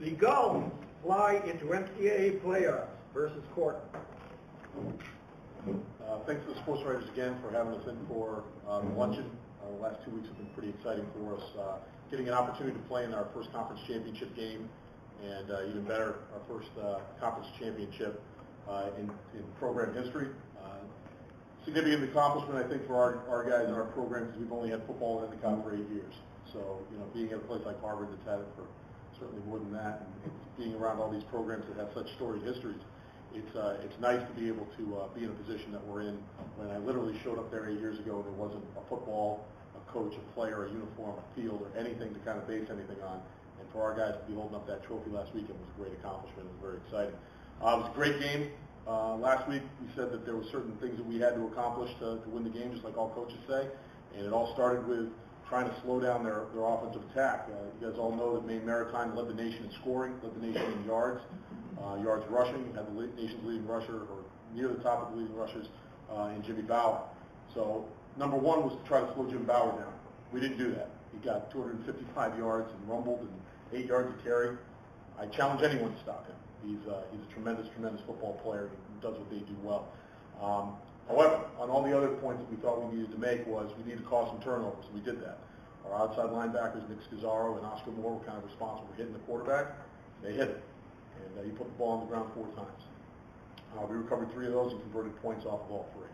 The Gulls fly into NCAA playoffs versus Cortland. Thanks to the sports writers again for having us in for the luncheon. The last 2 weeks have been pretty exciting for us. Getting an opportunity to play in our first conference championship game, and even better, our first conference championship in program history. Significant accomplishment, I think, for our guys in our program, because we've only had football in Endicott for 8 years. So, being at a place like Harvard that's had it for certainly more than that, and being around all these programs that have such storied histories, it's nice to be able to be in a position that we're in. When I literally showed up there 8 years ago, there wasn't a football, a coach, a player, a uniform, a field, or anything to kind of base anything on. And for our guys to be holding up that trophy last weekend was a great accomplishment. It was very exciting. It was a great game. Last week we said that there were certain things that we had to accomplish to win the game, just like all coaches say. And it all started with trying to slow down their offensive attack. You guys all know that Maine Maritime led the nation in scoring, led the nation in yards, yards rushing, had the nation's leading rusher, or near the top of the leading rushers, in Jimmy Bauer. So number one was to try to slow Jim Bauer down. We didn't do that. He got 255 yards and rumbled and 8 yards to carry. I challenge anyone to stop him. He's a tremendous, tremendous football player. He does what they do well. However, on all the other points that we thought we needed to make was we needed to cause some turnovers, and we did that. Our outside linebackers, Nick Scazzaro and Oscar Moore, were kind of responsible for hitting the quarterback. They hit it, and he put the ball on the ground 4 times. We recovered 3 of those and converted points off of all 3.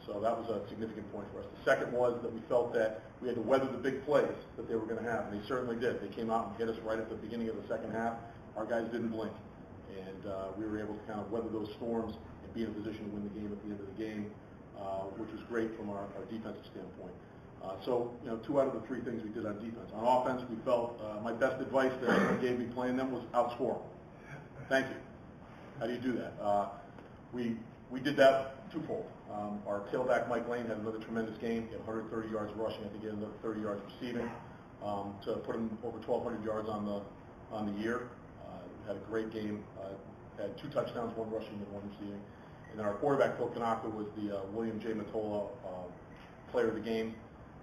So that was a significant point for us. The second was that we felt that we had to weather the big plays that they were going to have, and they certainly did. They came out and hit us right at the beginning of the second half. Our guys didn't blink, and we were able to kind of weather those storms and be in a position to win the game at the end of the game, which was great from our defensive standpoint. So, 2 out of the 3 things we did on defense. On offense, we felt my best advice that anyone gave me playing them was outscore them. Thank you. How do you do that? We did that twofold. Our tailback, Mike Lane, had another tremendous game. He had 130 yards rushing. I think he had another 30 yards receiving to put him over 1,200 yards on the year. Had a great game. Had 2 touchdowns, 1 rushing and 1 receiving. And then our quarterback, Phil Kanaka, was the William J. Matola player of the game.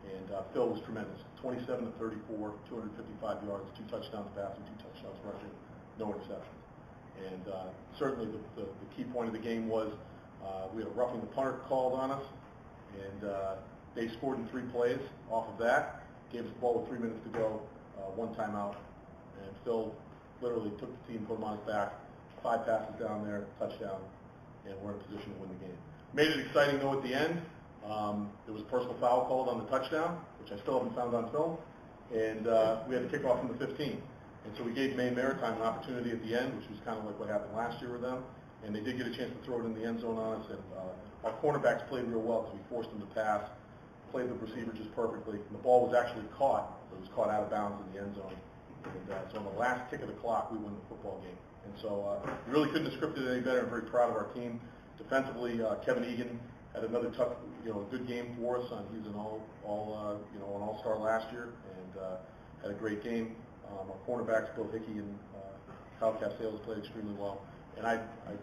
And Phil was tremendous. 27 to 34, 255 yards, 2 touchdowns passing, 2 touchdowns rushing, no interceptions. And certainly the key point of the game was we had a roughing the punter called on us, and they scored in 3 plays off of that. Gave us the ball with 3 minutes to go, 1 timeout, and Phil literally took the team, put them on his back, 5 passes down there, touchdown, and we're in a position to win the game. Made it exciting though at the end. There was a personal foul called on the touchdown, which I still haven't found on film, and we had to kick off from the 15. And so we gave Maine Maritime an opportunity at the end, which was kind of like what happened last year with them. And they did get a chance to throw it in the end zone on us. And our cornerbacks played real well because we forced them to pass, played the receiver just perfectly. And the ball was actually caught. It was caught out of bounds in the end zone. And so on the last tick of the clock, we won the football game. And so we really couldn't have scripted it any better. I'm very proud of our team. Defensively, Kevin Egan had another tough, good game for us. He's an all-star last year and had a great game. Our cornerbacks, Bill Hickey and Kyle Castellanos, played extremely well. And I'd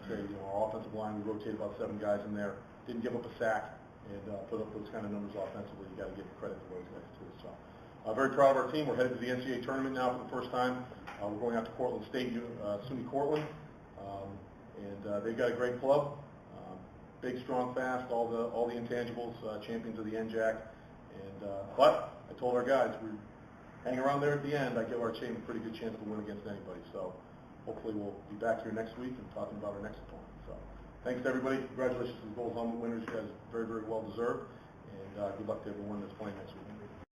say, our offensive line, we rotated about 7 guys in there, didn't give up a sack, and put up those kind of numbers offensively. You got to give credit to those guys too. So, very proud of our team. We're headed to the NCAA tournament now for the first time. We're going out to Cortland State, SUNY Cortland, and they've got a great club. Big, strong, fast, all the intangibles, champions of the NJAC. And but I told our guys, we hang around there at the end. I give our team a pretty good chance to win against anybody. So hopefully we'll be back here next week and talking about our next opponent. So thanks to everybody. Congratulations to the gold helmet winners. You guys very, very well deserved. And good luck to everyone that's playing next week.